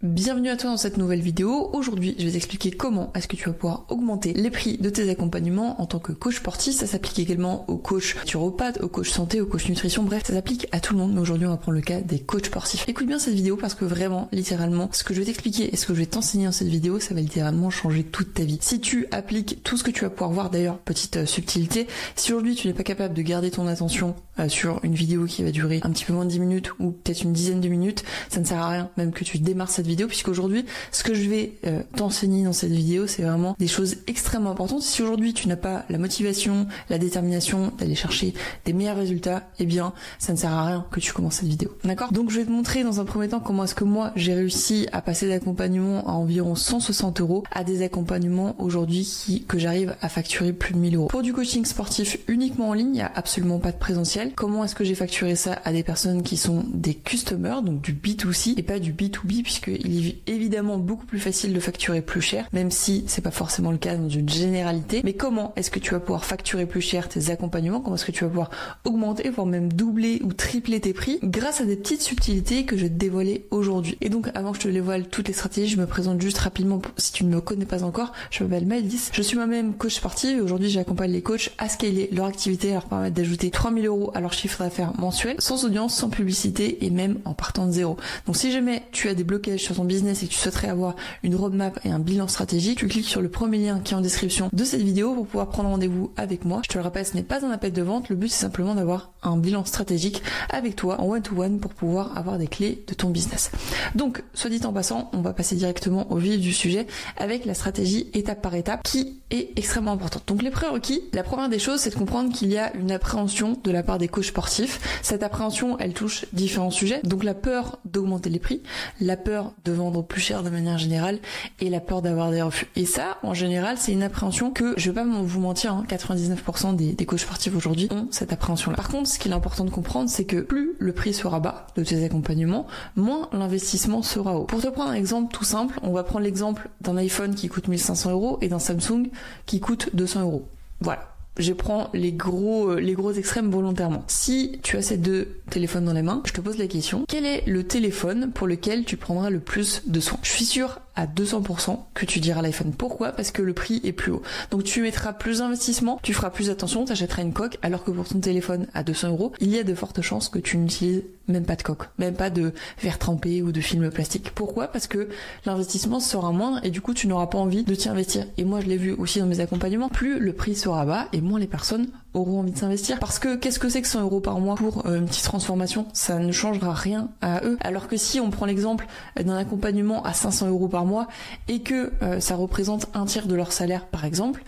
Bienvenue à toi dans cette nouvelle vidéo. Aujourd'hui, je vais t'expliquer comment est-ce que tu vas pouvoir augmenter les prix de tes accompagnements en tant que coach sportif. Ça s'applique également aux coachs naturopathes, aux coachs santé, aux coachs nutrition, bref, ça s'applique à tout le monde. Mais aujourd'hui, on va prendre le cas des coachs sportifs. Écoute bien cette vidéo parce que vraiment, littéralement, ce que je vais t'expliquer et ce que je vais t'enseigner dans cette vidéo, ça va littéralement changer toute ta vie. Si tu appliques tout ce que tu vas pouvoir voir, d'ailleurs, petite subtilité, si aujourd'hui tu n'es pas capable de garder ton attention sur une vidéo qui va durer un petit peu moins de 10 minutes ou peut-être une dizaine de minutes, ça ne sert à rien, même que tu démarres cette vidéo, puisqu'aujourd'hui, ce que je vais t'enseigner dans cette vidéo, c'est vraiment des choses extrêmement importantes. Si aujourd'hui tu n'as pas la motivation, la détermination d'aller chercher des meilleurs résultats, eh bien, ça ne sert à rien que tu commences cette vidéo. D'accord? Donc, je vais te montrer dans un premier temps comment est-ce que moi, j'ai réussi à passer d'accompagnement à environ 160 € à des accompagnements aujourd'hui que j'arrive à facturer plus de 1000 €. Pour du coaching sportif uniquement en ligne, il n'y a absolument pas de présentiel. Comment est-ce que j'ai facturé ça à des personnes qui sont des customers, donc du B2C et pas du B2B, puisqu'il est évidemment beaucoup plus facile de facturer plus cher, même si c'est pas forcément le cas dans une généralité. Mais comment est-ce que tu vas pouvoir facturer plus cher tes accompagnements? Comment est-ce que tu vas pouvoir augmenter, voire même doubler ou tripler tes prix grâce à des petites subtilités que je vais te dévoiler aujourd'hui. Et donc, avant que je te dévoile toutes les stratégies, je me présente juste rapidement si tu ne me connais pas encore. Je m'appelle Maëlys, je suis moi-même coach sportif et aujourd'hui j'accompagne les coachs à scaler leur activité, à leur permettre d'ajouter 3000 € à leur chiffre d'affaires mensuel, sans audience, sans publicité et même en partant de zéro. Donc si jamais tu as des blocages sur ton business et que tu souhaiterais avoir une roadmap et un bilan stratégique, tu cliques sur le premier lien qui est en description de cette vidéo pour pouvoir prendre rendez-vous avec moi. Je te le rappelle, ce n'est pas un appel de vente, le but c'est simplement d'avoir un bilan stratégique avec toi en one-to-one pour pouvoir avoir des clés de ton business. Donc, soit dit en passant, on va passer directement au vif du sujet avec la stratégie étape par étape qui est extrêmement importante. Donc les prérequis, la première des choses, c'est de comprendre qu'il y a une appréhension de la part des coachs sportifs. Cette appréhension, elle touche différents sujets. Donc la peur d'augmenter les prix, la peur de vendre plus cher de manière générale et la peur d'avoir des refus. Et ça, en général, c'est une appréhension que, je vais pas vous mentir, 99% des coachs sportifs aujourd'hui ont cette appréhension-là. Par contre, ce qu'il est important de comprendre, c'est que plus le prix sera bas de tes accompagnements, moins l'investissement sera haut. Pour te prendre un exemple tout simple, on va prendre l'exemple d'un iPhone qui coûte 1500 € et d'un Samsung qui coûte 200 €. Voilà. Je prends les gros extrêmes volontairement. Si tu as ces deux téléphones dans les mains, je te pose la question, quel est le téléphone pour lequel tu prendras le plus de soin? Je suis sûre à 200% que tu diras l'iPhone. Pourquoi? Parce que le prix est plus haut. Donc tu mettras plus d'investissement, tu feras plus attention, tu achèteras une coque, alors que pour ton téléphone à 200 €, il y a de fortes chances que tu n'utilises même pas de coque, même pas de verre trempé ou de film plastique. Pourquoi? Parce que l'investissement sera moindre et du coup tu n'auras pas envie de t'y investir. Et moi je l'ai vu aussi dans mes accompagnements, plus le prix sera bas et moins les personnes auront envie de s'investir. Parce que qu'est-ce que c'est que 100 € par mois pour une petite transformation? Ça ne changera rien à eux. Alors que si on prend l'exemple d'un accompagnement à 500 € par mois et que ça représente un tiers de leur salaire par exemple,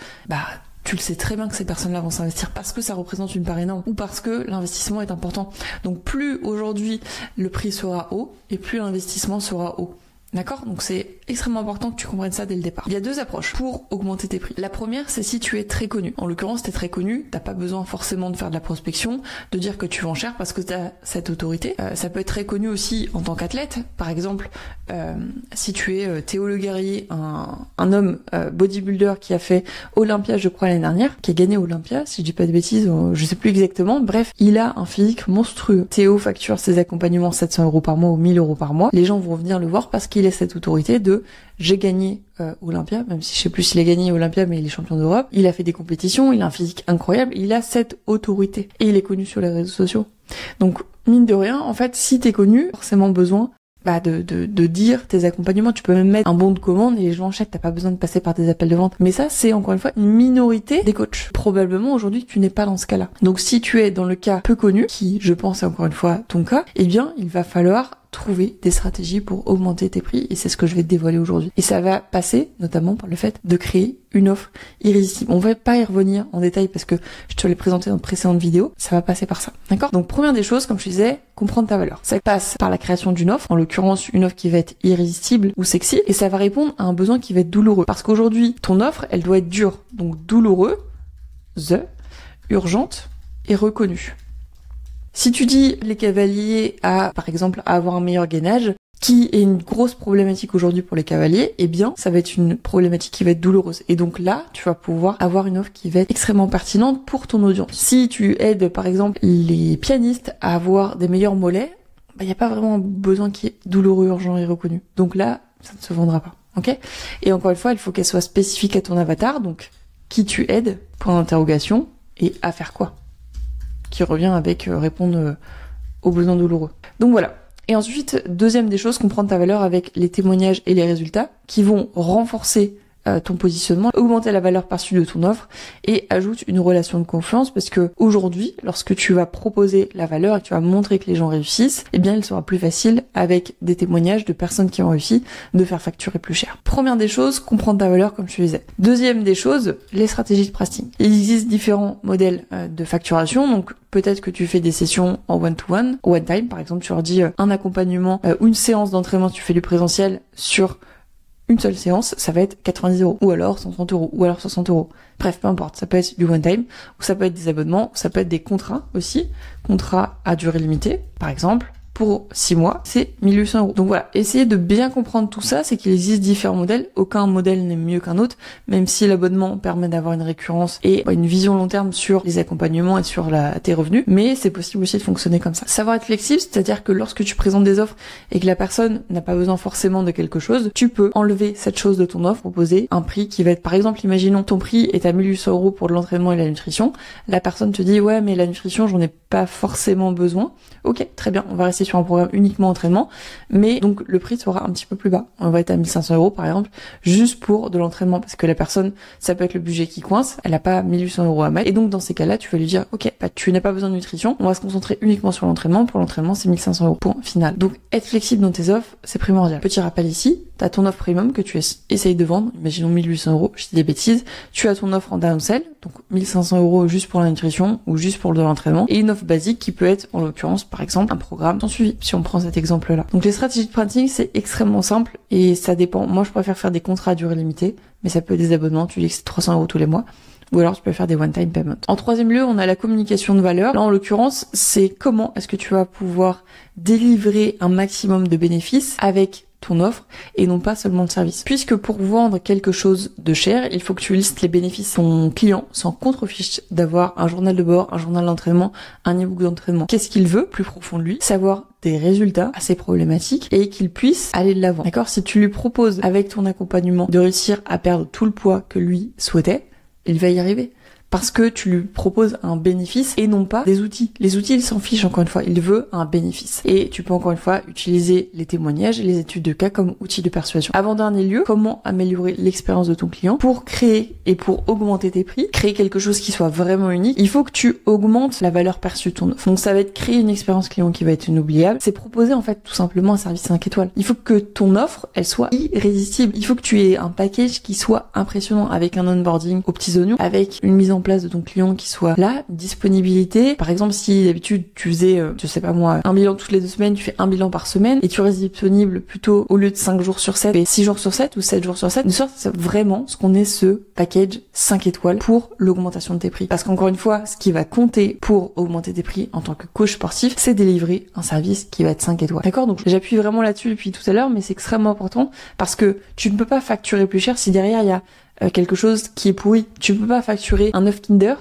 tu le sais très bien que ces personnes-là vont s'investir parce que ça représente une part énorme ou parce que l'investissement est important. Donc plus aujourd'hui le prix sera haut et plus l'investissement sera haut. D'accord? Donc c'est extrêmement important que tu comprennes ça dès le départ. Il y a deux approches pour augmenter tes prix. La première, c'est si tu es très connu. En l'occurrence, t'es très connu, t'as pas besoin forcément de faire de la prospection, de dire que tu vends cher parce que t'as cette autorité. Ça peut être très connu aussi en tant qu'athlète. Par exemple, si tu es Théo Le Guerrier, un homme bodybuilder qui a fait Olympia, je crois, l'année dernière, qui a gagné Olympia, si je dis pas de bêtises, je sais plus exactement. Bref, il a un physique monstrueux. Théo facture ses accompagnements 700 € par mois ou 1000 € par mois. Les gens vont venir le voir parce qu'il a cette autorité de j'ai gagné Olympia, même si je sais plus s'il a gagné Olympia, mais il est champion d'Europe, il a fait des compétitions, il a un physique incroyable, il a cette autorité et il est connu sur les réseaux sociaux. Donc mine de rien, en fait, si t'es connu, forcément besoin de dire tes accompagnements. Tu peux même mettre un bon de commande et les gens achètent, t'as pas besoin de passer par des appels de vente. Mais ça, c'est encore une fois une minorité des coachs. Probablement aujourd'hui tu n'es pas dans ce cas-là. Donc si tu es dans le cas peu connu, qui je pense est encore une fois ton cas, eh bien il va falloir trouver des stratégies pour augmenter tes prix et c'est ce que je vais te dévoiler aujourd'hui. Et ça va passer notamment par le fait de créer une offre irrésistible. On va pas y revenir en détail parce que je te l'ai présenté dans de précédentes vidéos. Ça va passer par ça. D'accord? Donc première des choses, comme je disais, comprendre ta valeur. Ça passe par la création d'une offre, en l'occurrence une offre qui va être irrésistible ou sexy et ça va répondre à un besoin qui va être douloureux. Parce qu'aujourd'hui, ton offre, elle doit être dure, donc douloureuse, urgente et reconnue. Si tu dis les cavaliers par exemple, à avoir un meilleur gainage, qui est une grosse problématique aujourd'hui pour les cavaliers, eh bien, ça va être une problématique qui va être douloureuse. Et donc là, tu vas pouvoir avoir une offre qui va être extrêmement pertinente pour ton audience. Si tu aides, par exemple, les pianistes à avoir des meilleurs mollets, il n'y a pas vraiment un besoin qui est douloureux, urgent et reconnu. Donc là, ça ne se vendra pas. Ok ? Et encore une fois, il faut qu'elle soit spécifique à ton avatar, donc qui tu aides, point d'interrogation, et à faire quoi ? Qui revient avec répondre aux besoins douloureux. Donc voilà. Et ensuite, deuxième des choses, comprendre ta valeur avec les témoignages et les résultats qui vont renforcer ton positionnement, augmenter la valeur perçue de ton offre et ajoute une relation de confiance parce que aujourd'hui, lorsque tu vas proposer la valeur et que tu vas montrer que les gens réussissent, eh bien il sera plus facile avec des témoignages de personnes qui ont réussi de faire facturer plus cher. Première des choses, comprendre ta valeur comme je te disais. Deuxième des choses, les stratégies de pricing. Il existe différents modèles de facturation, donc peut-être que tu fais des sessions en one-to-one, one time par exemple, tu leur dis un accompagnement ou une séance d'entraînement, tu fais du présentiel sur une seule séance, ça va être 90 €, ou alors 130 €, ou alors 60 €. Bref, peu importe, ça peut être du one time, ou ça peut être des abonnements, ou ça peut être des contrats aussi, contrats à durée limitée, par exemple. Pour 6 mois, c'est 1800 €. Donc voilà, essayez de bien comprendre tout ça, c'est qu'il existe différents modèles, aucun modèle n'est mieux qu'un autre, même si l'abonnement permet d'avoir une récurrence et une vision long terme sur les accompagnements et sur tes revenus, mais c'est possible aussi de fonctionner comme ça. Savoir être flexible, c'est-à-dire que lorsque tu présentes des offres et que la personne n'a pas besoin forcément de quelque chose, tu peux enlever cette chose de ton offre, proposer un prix qui va être, par exemple, imaginons ton prix est à 1800 € pour l'entraînement et la nutrition, la personne te dit ouais mais la nutrition j'en ai pas forcément besoin, ok très bien, on va rester sur un programme uniquement entraînement, mais donc le prix sera un petit peu plus bas. On va être à 1500 € par exemple, juste pour de l'entraînement, parce que la personne, ça peut être le budget qui coince, elle a pas 1800 € à mettre, et donc dans ces cas-là, tu vas lui dire, ok, tu n'as pas besoin de nutrition, on va se concentrer uniquement sur l'entraînement, pour l'entraînement c'est 1500 €, point final. Donc être flexible dans tes offres, c'est primordial. Petit rappel ici, t'as ton offre premium que tu essayes de vendre, imaginons 1800 €, je dis des bêtises, tu as ton offre en downsell, donc 1500 € juste pour la nutrition, ou juste pour de l'entraînement, et une offre basique qui peut être, en l'occurrence, par exemple, un programme sans suivi, si on prend cet exemple-là. Donc les stratégies de pricing, c'est extrêmement simple, et ça dépend. Moi, je préfère faire des contrats à durée limitée, mais ça peut être des abonnements, tu dis que c'est 300 € tous les mois, ou alors tu peux faire des one-time payments. En troisième lieu, on a la communication de valeur. Là, en l'occurrence, c'est comment est-ce que tu vas pouvoir délivrer un maximum de bénéfices avec ton offre et non pas seulement le service. Puisque pour vendre quelque chose de cher, il faut que tu listes les bénéfices de ton client sans contrefiche d'avoir un journal de bord, un journal d'entraînement, un e-book d'entraînement. Qu'est-ce qu'il veut plus profond de lui? Savoir des résultats à ses problématiques et qu'il puisse aller de l'avant. D'accord? Si tu lui proposes avec ton accompagnement de réussir à perdre tout le poids que lui souhaitait, il va y arriver. Parce que tu lui proposes un bénéfice et non pas des outils. Les outils, il s'en fiche encore une fois. Il veut un bénéfice. Et tu peux encore une fois utiliser les témoignages et les études de cas comme outils de persuasion. Avant dernier lieu, comment améliorer l'expérience de ton client pour créer et pour augmenter tes prix, créer quelque chose qui soit vraiment unique. Il faut que tu augmentes la valeur perçue de ton offre. Donc ça va être créer une expérience client qui va être inoubliable. C'est proposer en fait tout simplement un service 5 étoiles. Il faut que ton offre, elle soit irrésistible. Il faut que tu aies un package qui soit impressionnant avec un onboarding aux petits oignons, avec une mise en place de ton client qui soit là, disponibilité. Par exemple, si d'habitude tu faisais, je sais pas moi, un bilan toutes les 2 semaines, tu fais un bilan par semaine et tu restes disponible plutôt au lieu de 5 jours sur 7 et 6 jours sur 7 ou 7 jours sur 7, de sorte c'est vraiment ce qu'on est ce package 5 étoiles pour l'augmentation de tes prix. Parce qu'encore une fois, ce qui va compter pour augmenter tes prix en tant que coach sportif, c'est délivrer un service qui va être 5 étoiles. D'accord? Donc j'appuie vraiment là-dessus depuis tout à l'heure, mais c'est extrêmement important parce que tu ne peux pas facturer plus cher si derrière il y a quelque chose qui est pourri. Tu peux pas facturer un œuf Kinder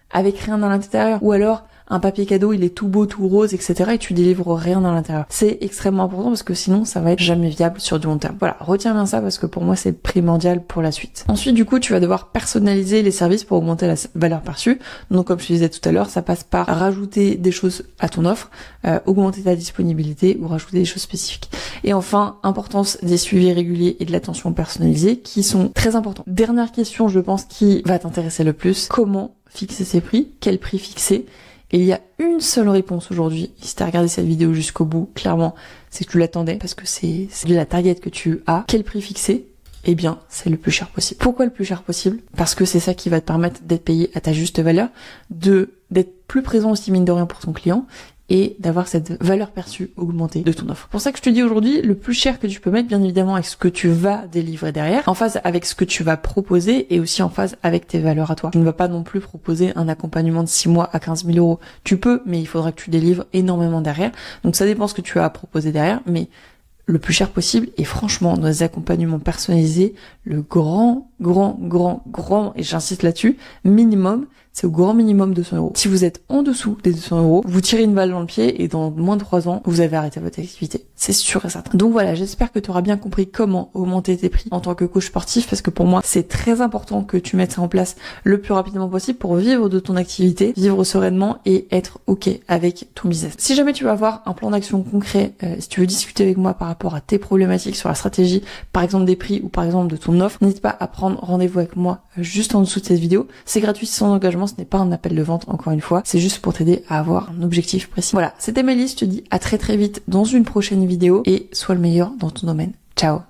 avec rien à l'intérieur, ou alors un papier cadeau, il est tout beau, tout rose, etc. et tu délivres rien à l'intérieur. C'est extrêmement important parce que sinon ça va être jamais viable sur du long terme. Voilà, retiens bien ça parce que pour moi c'est primordial pour la suite. Ensuite du coup tu vas devoir personnaliser les services pour augmenter la valeur perçue. Donc comme je te disais tout à l'heure, ça passe par rajouter des choses à ton offre, augmenter ta disponibilité ou rajouter des choses spécifiques. Et enfin, importance des suivis réguliers et de l'attention personnalisée qui sont très importants. Dernière question, je pense, qui va t'intéresser le plus. Comment fixer ses prix? Quel prix fixer? Et il y a une seule réponse aujourd'hui. Si t'as regardé cette vidéo jusqu'au bout, clairement, c'est que tu l'attendais parce que c'est la target que tu as. Quel prix fixer? Eh bien, c'est le plus cher possible. Pourquoi le plus cher possible? Parce que c'est ça qui va te permettre d'être payé à ta juste valeur, d'être plus présent aussi mine de rien pour ton client et d'avoir cette valeur perçue augmentée de ton offre. C'est pour ça que je te dis aujourd'hui, le plus cher que tu peux mettre, bien évidemment, avec ce que tu vas délivrer derrière, en phase avec ce que tu vas proposer et aussi en phase avec tes valeurs à toi. Tu ne vas pas non plus proposer un accompagnement de 6 mois à 15 000 €. Tu peux, mais il faudra que tu délivres énormément derrière. Donc ça dépend ce que tu as à proposer derrière, mais le plus cher possible. Et franchement, dans les accompagnements personnalisés, le grand, et j'insiste là-dessus, minimum, c'est au grand minimum 200 euros. Si vous êtes en dessous des 200 euros, vous tirez une balle dans le pied et dans moins de 3 ans, vous avez arrêté votre activité. C'est sûr et certain. Donc voilà, j'espère que tu auras bien compris comment augmenter tes prix en tant que coach sportif, parce que pour moi, c'est très important que tu mettes ça en place le plus rapidement possible pour vivre de ton activité, vivre sereinement et être OK avec ton business. Si jamais tu veux avoir un plan d'action concret, si tu veux discuter avec moi par rapport à tes problématiques sur la stratégie, par exemple des prix ou par exemple de ton offre, n'hésite pas à prendre rendez-vous avec moi juste en dessous de cette vidéo. C'est gratuit, sans engagement, ce n'est pas un appel de vente encore une fois, c'est juste pour t'aider à avoir un objectif précis. Voilà, c'était Mélie, je te dis à très vite dans une prochaine vidéo et sois le meilleur dans ton domaine. Ciao.